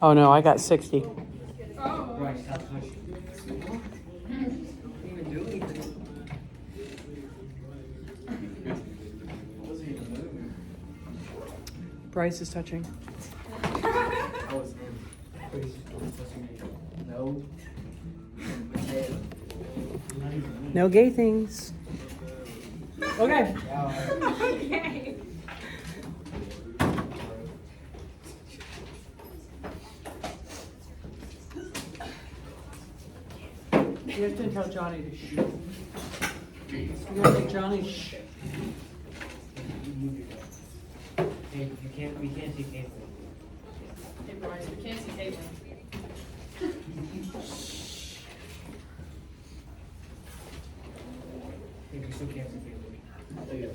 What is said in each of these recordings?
Oh no, I got 60. Right, stop pushing. Didn't even do anything. Wasn't even moving. Bryce is touching. I was him. Please, what's your name? No. Mateo. Not even me. No gay things. Okay. Okay. You have to tell Johnny to shh. You gotta make Johnny shh. Hey, we can't see Caitlin. Hey, Bryce, we can't see Caitlin. Hey, we still can't see Caitlin. Oh, yeah.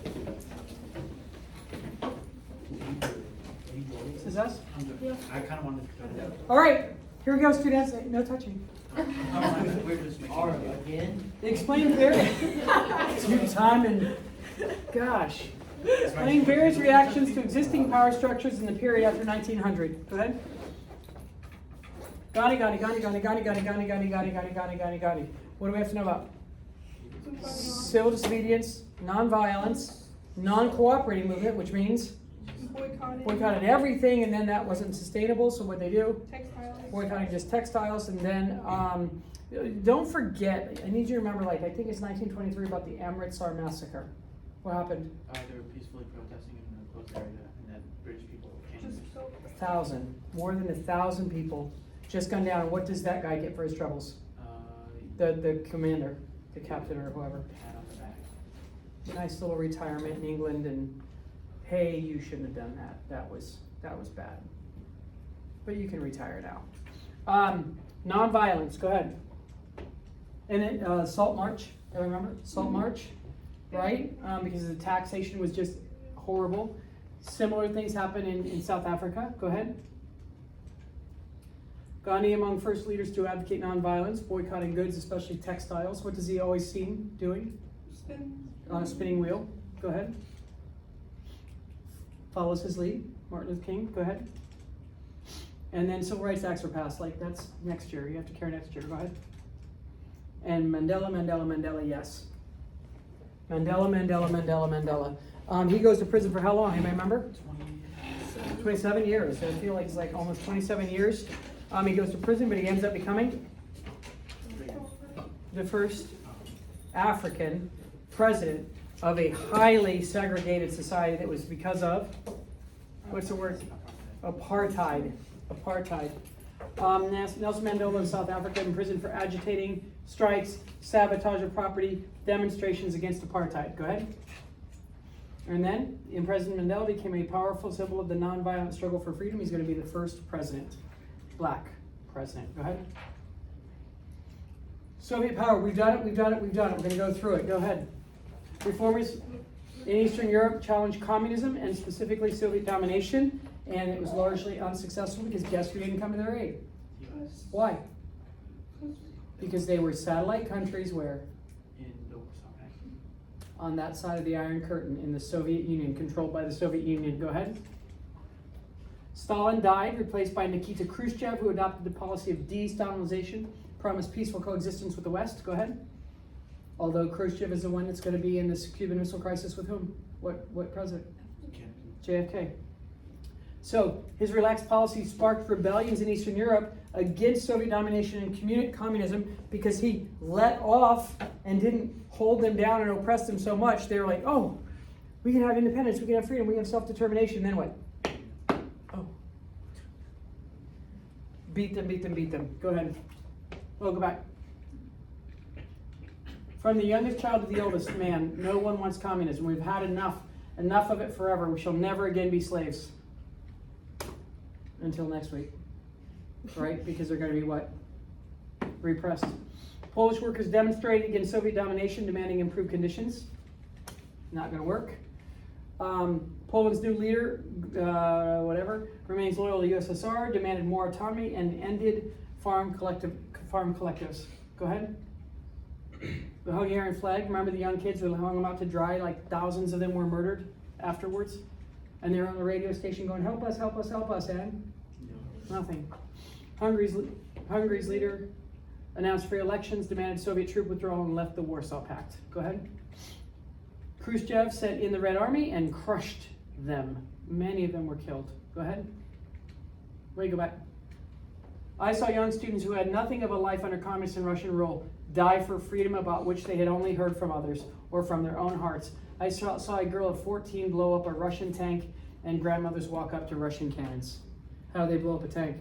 This is us? I kind of wanted to cut it out. All right, here we go, students. No touching. We're just all right again. Explain various. New time and gosh. Explain various reactions to existing power structures in the period after 1900. Go ahead. Gotti. What do we have to know about? Civil disobedience, nonviolence, non-cooperating movement, which means boycotted everything, and then that wasn't sustainable. So what they do? Textiles. Boycotting just textiles, and then don't forget. I need you to remember. Like I think it's 1923 about the Amritsar massacre. What happened? They were peacefully protesting in a closed area, and then British people came. Just so. 1,000, more than 1,000 people just gone down. And what does that guy get for his troubles? The commander, the captain, or whoever. Pat on the back. Nice little retirement in England, and hey, you shouldn't have done that. That was bad. But you can retire now. Nonviolence. Go ahead. And then Salt March. I remember Salt March, right? Because the taxation was just horrible. Similar things happen in South Africa. Go ahead. Gandhi among first leaders to advocate nonviolence, boycotting goods, especially textiles. What does he always seem doing? Spin. On a spinning wheel. Go ahead. Follows his lead. Martin Luther King. Go ahead. And then civil rights acts were passed. Like that's next year. You have to carry next year. Go ahead. And Mandela, yes. Mandela. He goes to prison for how long? Anybody remember? 27 years. I feel like it's like almost 27 years. He goes to prison, but he ends up becoming the first African president of a highly segregated society that was because of, what's the word? Apartheid. Nelson Mandela in South Africa in prison for agitating strikes, sabotage of property, demonstrations against apartheid. Go ahead. And then, President Mandela became a powerful symbol of the nonviolent struggle for freedom. He's going to be the first president, black president. Go ahead. Soviet power. We've done it. We're going to go through it. Go ahead. Reformers in Eastern Europe challenged communism and specifically Soviet domination, and it was largely unsuccessful because guess who didn't come to their aid? Why? Because they were satellite countries where? On that side of the Iron Curtain in the Soviet Union, controlled by the Soviet Union. Go ahead. Stalin died, replaced by Nikita Khrushchev, who adopted the policy of de-Stalinization, promised peaceful coexistence with the West. Go ahead. Although Khrushchev is the one that's going to be in this Cuban Missile Crisis with whom? What president? JFK. So his relaxed policy sparked rebellions in Eastern Europe against Soviet domination and communism because he let off and didn't hold them down and oppress them so much. They were like, oh, we can have independence, we can have freedom, we can have self-determination. Then what? Oh. Beat them. Go ahead. Oh, go back. From the youngest child to the oldest man, no one wants communism. We've had enough of it forever. We shall never again be slaves. Until next week, right? Because they're going to be what? Repressed. Polish workers demonstrated against Soviet domination, demanding improved conditions. Not going to work. Poland's new leader, remains loyal to USSR, demanded more autonomy, and ended farm collectives. Go ahead. The Hungarian flag. Remember the young kids who hung them out to dry? Like thousands of them were murdered afterwards. And they're on the radio station going, help us, and? No. Nothing. Hungary's leader announced free elections, demanded Soviet troop withdrawal, and left the Warsaw Pact. Go ahead. Khrushchev sent in the Red Army and crushed them. Many of them were killed. Go ahead. Wait, go back. I saw young students who had nothing of a life under communist and Russian rule die for freedom about which they had only heard from others or from their own hearts. I saw a girl of 14 blow up a Russian tank and grandmothers walk up to Russian cannons. How do they blow up a tank?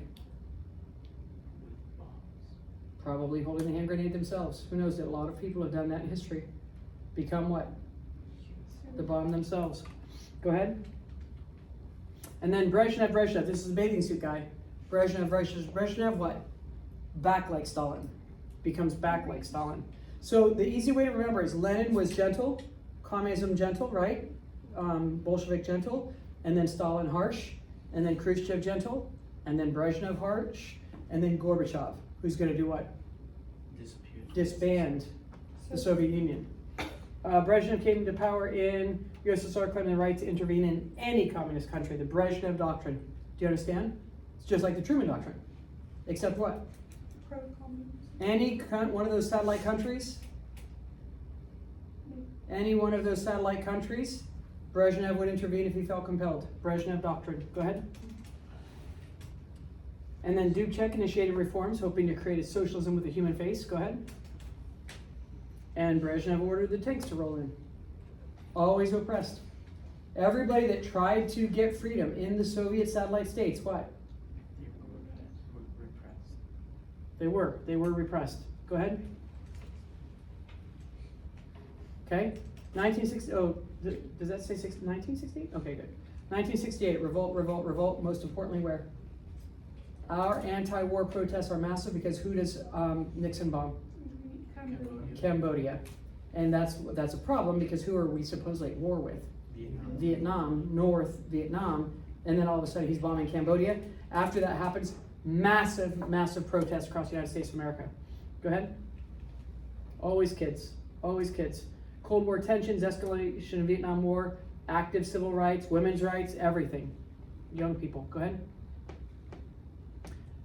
Probably holding the hand grenade themselves. Who knows that a lot of people have done that in history. Become what? The bomb themselves. Go ahead. And then Brezhnev, this is the bathing suit guy. Brezhnev what? Back like Stalin. Becomes back like Stalin. So the easy way to remember is Lenin was gentle, communism gentle, right? Bolshevik gentle, and then Stalin harsh, and then Khrushchev gentle, and then Brezhnev harsh, and then Gorbachev, who's going to do what? Disband the Soviet Union. Brezhnev came to power in USSR, claiming the right to intervene in any communist country. The Brezhnev Doctrine. Do you understand? It's just like the Truman Doctrine, except what? Any one of those satellite countries, Brezhnev would intervene if he felt compelled. Brezhnev Doctrine. Go ahead. And then Dubček initiated reforms, hoping to create a socialism with a human face. Go ahead. And Brezhnev ordered the tanks to roll in. Always oppressed. Everybody that tried to get freedom in the Soviet satellite states, what? They were repressed. Go ahead. Okay. 1960. Oh, does that say 1968? Okay, good. 1968. Revolt. Most importantly, where? Our anti-war protests are massive because who does Nixon bomb? Cambodia. And that's a problem because who are we supposedly at war with? Vietnam, North Vietnam, and then all of a sudden he's bombing Cambodia. After that happens, massive protests across the United States of America. Go ahead. Always kids. Cold War tensions, escalation of Vietnam War, active civil rights, women's rights, everything. Young people. Go ahead.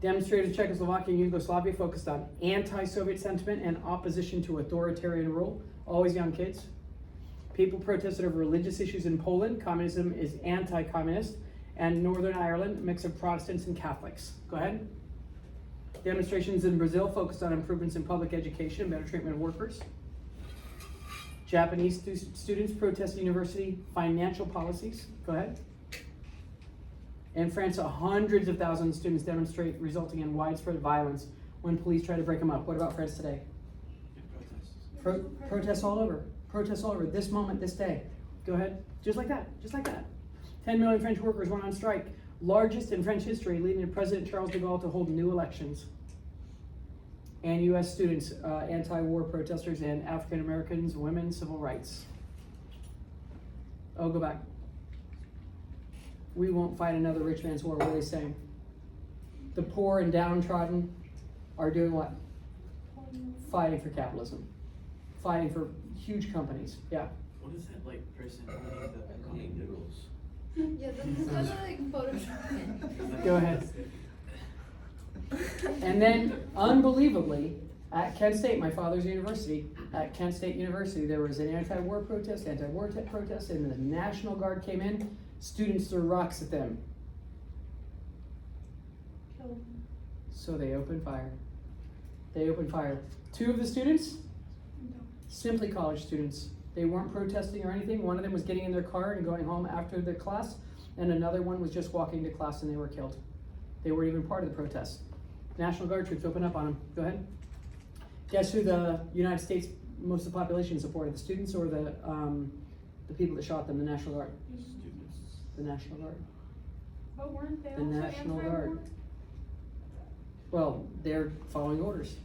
Demonstrators in Czechoslovakia and Yugoslavia focused on anti-Soviet sentiment and opposition to authoritarian rule. Always young kids. People protested over religious issues in Poland. Communism is anti-communist. And Northern Ireland, a mix of Protestants and Catholics. Go ahead. Demonstrations in Brazil focused on improvements in public education and better treatment of workers. Japanese students protest university financial policies. Go ahead. In France, hundreds of thousands of students demonstrate, resulting in widespread violence when police try to break them up. What about France today? Protests all over. This moment, this day. Go ahead. Just like that. 10 million French workers went on strike. Largest in French history, leading to President Charles de Gaulle to hold new elections. And U.S. students, anti-war protesters, and African Americans, women, civil rights. Oh, go back. We won't fight another rich man's war. What are they saying? The poor and downtrodden are doing what? Fighting for capitalism. Fighting for huge companies. Yeah. What is that like person eating noodles? Yeah, that's like Photoshop. Go ahead. And then, unbelievably, at Kent State, my father's university, at Kent State University, there was an anti-war protest, and the National Guard came in. Students threw rocks at them. So they opened fire. Two of the students, simply college students. They weren't protesting or anything. One of them was getting in their car and going home after their class, and another one was just walking to class and they were killed. They weren't even part of the protest. National Guard troops opened up on them. Go ahead. Guess who the United States, most of the population supported? The students or the people that shot them, the National Guard? The National Guard. But weren't they The also National anti-war? Guard. Well, they're following orders.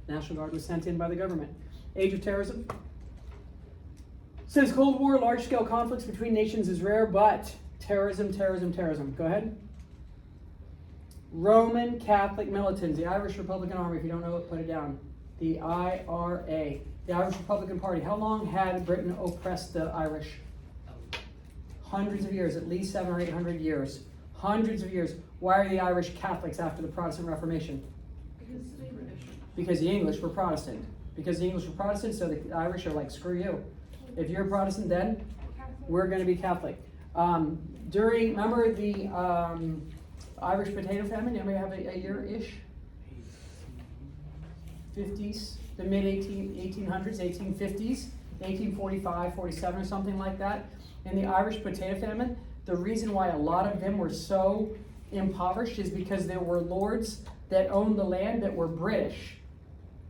National Guard was sent in by the government. Age of terrorism. Since Cold War, large-scale conflicts between nations is rare, but terrorism. Go ahead. Roman Catholic militants, the Irish Republican Army, if you don't know it, put it down. The IRA, the Irish Republican Party. How long had Britain oppressed the Irish? Hundreds of years, at least 700 or 800 years. Hundreds of years. Why are the Irish Catholics after the Protestant Reformation? Because they British. Because the English were Protestant. Because the English were Protestant, so the Irish are like, screw you. If you're a Protestant, then we're going to be Catholic. Remember the Irish potato famine? Anybody have a year-ish? 50s, the mid-1800s, 1850s, 1845, 47 or something like that. In the Irish potato famine, the reason why a lot of them were so impoverished is because there were lords that owned the land that were British.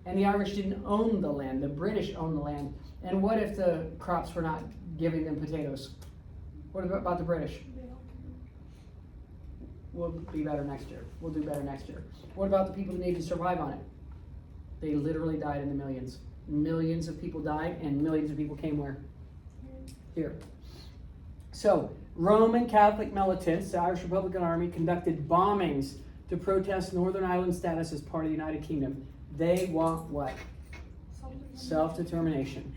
And the Irish didn't own the land, the British owned the land. And what if the crops were not giving them potatoes? What about the British? We'll be better next year. We'll do better next year. What about the people that need to survive on it? They literally died in the millions. Millions of people died, and millions of people came where? Here. So, Roman Catholic militants, the Irish Republican Army, conducted bombings to protest Northern Ireland status as part of the United Kingdom. They want what? Self-determination.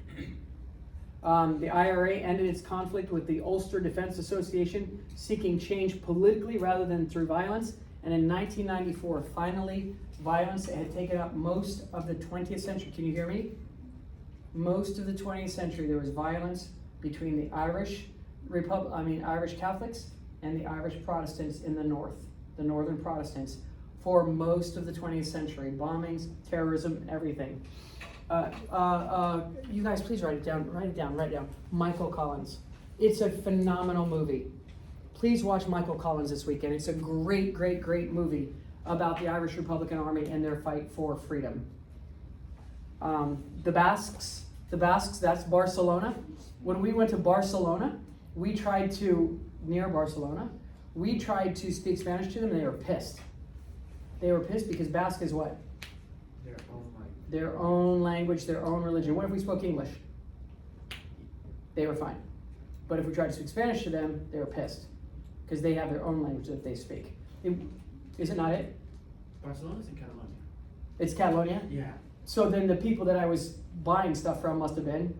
The IRA ended its conflict with the Ulster Defense Association, seeking change politically rather than through violence. And in 1994, finally, violence had taken up most of the 20th century. Can you hear me? Most of the 20th century, there was violence between the Irish Catholics and the Irish Protestants in the north, the northern Protestants, for most of the 20th century. Bombings, terrorism, everything. You guys, please write it down. Michael Collins. It's a phenomenal movie. Please watch Michael Collins this weekend. It's a great, great, great movie about the Irish Republican Army and their fight for freedom. The Basques, that's Barcelona. When we went to Barcelona, near Barcelona, we tried to speak Spanish to them and they were pissed. They were pissed because Basque is what? Their own language, their own religion. What if we spoke English? They were fine. But if we tried to speak Spanish to them, they were pissed. Because they have their own language that they speak. Is it not it? Barcelona's in Catalonia. It's Catalonia? Yeah. So then the people that I was buying stuff from must have been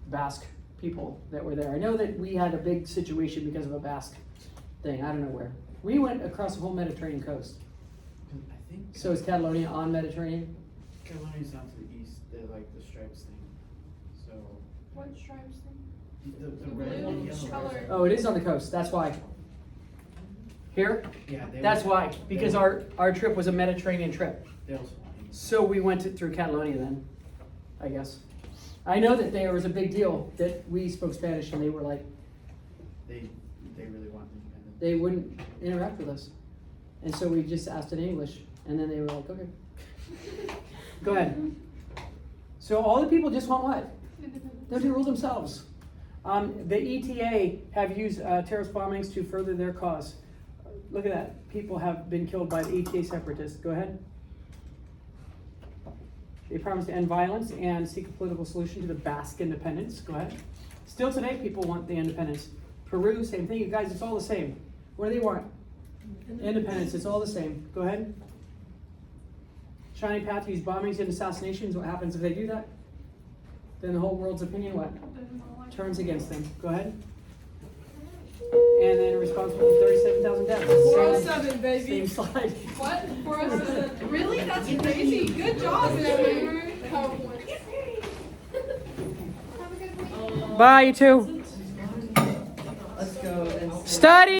Basque people that were there. I know that we had a big situation because of a Basque thing. I don't know where. We went across the whole Mediterranean coast. I think. So is Catalonia on Mediterranean? Catalonia's down to the east. They're like the stripes thing. So. What stripes thing? The red and yellow. color. Oh, it is on the coast. That's why. Here? Yeah. That's why. Because our trip was a Mediterranean trip. They also. So we went through Catalonia then, I guess. I know that there was a big deal that we spoke Spanish and they were like, They really want independence. they wouldn't interact with us. And so we just asked in English and then they were like, okay. Go ahead. So all the people just want what? Them to rule themselves. The ETA have used terrorist bombings to further their cause. Look at that. People have been killed by the ETA separatists. Go ahead. They promised to end violence and seek a political solution to the Basque independence. Go ahead. Still today, people want the independence. Peru, same thing. You guys, it's all the same. What do they want? Independence. It's all the same. Go ahead. Shining Path use bombings and assassinations. What happens if they do that? Then the whole world's opinion, what? Turns against them. Go ahead. And then responsible for 37,000 deaths. 407, baby. Same slide. What? 407. Really? That's crazy. Good job, man. Bye, you two. Let's go and Study!